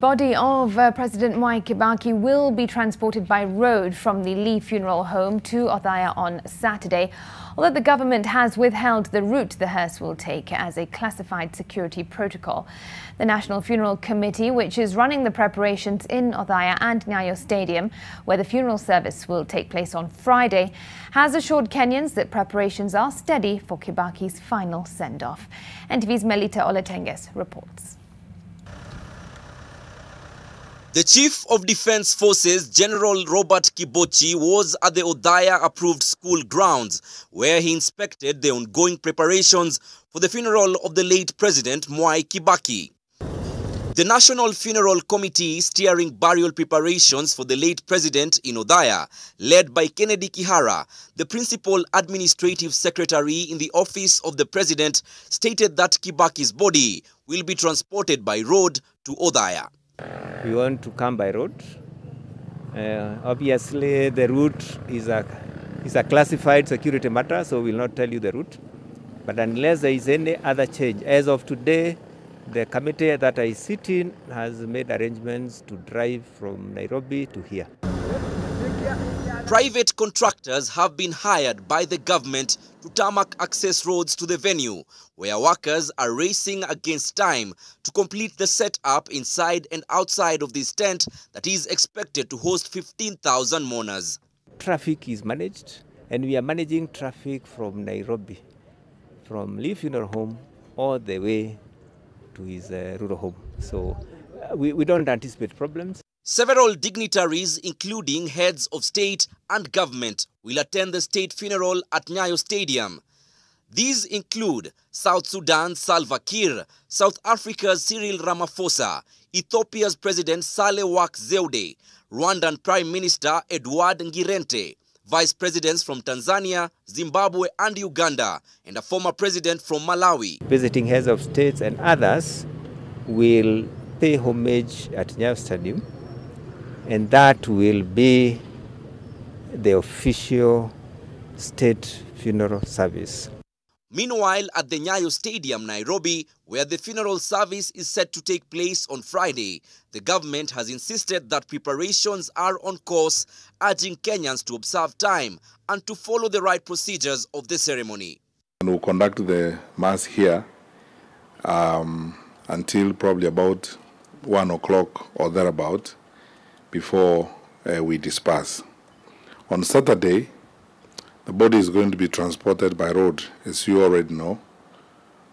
Body of President Mwai Kibaki will be transported by road from the Lee Funeral Home to Othaya on Saturday, although the government has withheld the route the hearse will take as a classified security protocol. The National Funeral Committee, which is running the preparations in Othaya and Nyayo Stadium, where the funeral service will take place on Friday, has assured Kenyans that preparations are steady for Kibaki's final send-off. NTV's Melita Oletenges reports. The Chief of Defence Forces, General Robert Kibochi, was at the Othaya-approved school grounds, where he inspected the ongoing preparations for the funeral of the late President Mwai Kibaki. The National Funeral Committee steering burial preparations for the late President in Othaya, led by Kennedy Kihara, the Principal Administrative Secretary in the Office of the President, stated that Kibaki's body will be transported by road to Othaya. We want to come by road. Obviously, the route is a classified security matter, so we will not tell you the route. But unless there is any other change, as of today, the committee that I sit in has made arrangements to drive from Nairobi to here. Private contractors have been hired by the government to tarmac access roads to the venue, where workers are racing against time to complete the setup inside and outside of this tent that is expected to host 15,000 mourners. Traffic is managed, and we are managing traffic from Nairobi, from Lee Funeral Home all the way to his rural home. So we don't anticipate problems. Several dignitaries, including heads of state and government, will attend the state funeral at Nyayo Stadium. These include South Sudan's Salva Kiir, South Africa's Cyril Ramaphosa, Ethiopia's President Sahle Work Zewde, Rwandan Prime Minister Edward Ngirente, Vice Presidents from Tanzania, Zimbabwe and Uganda, and a former president from Malawi. Visiting heads of states and others will pay homage at Nyayo Stadium, and that will be the official state funeral service. Meanwhile, at the Nyayo Stadium, Nairobi, where the funeral service is set to take place on Friday, the government has insisted that preparations are on course, urging Kenyans to observe time and to follow the right procedures of the ceremony. And we'll conduct the mass here until probably about 1 o'clock or thereabout, before we disperse. On Saturday, the body is going to be transported by road, as you already know,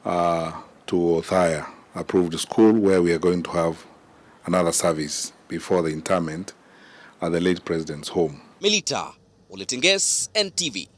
to Othaya, approved school, where we are going to have another service before the interment at the late president's home. Melita Oletenges, NTV.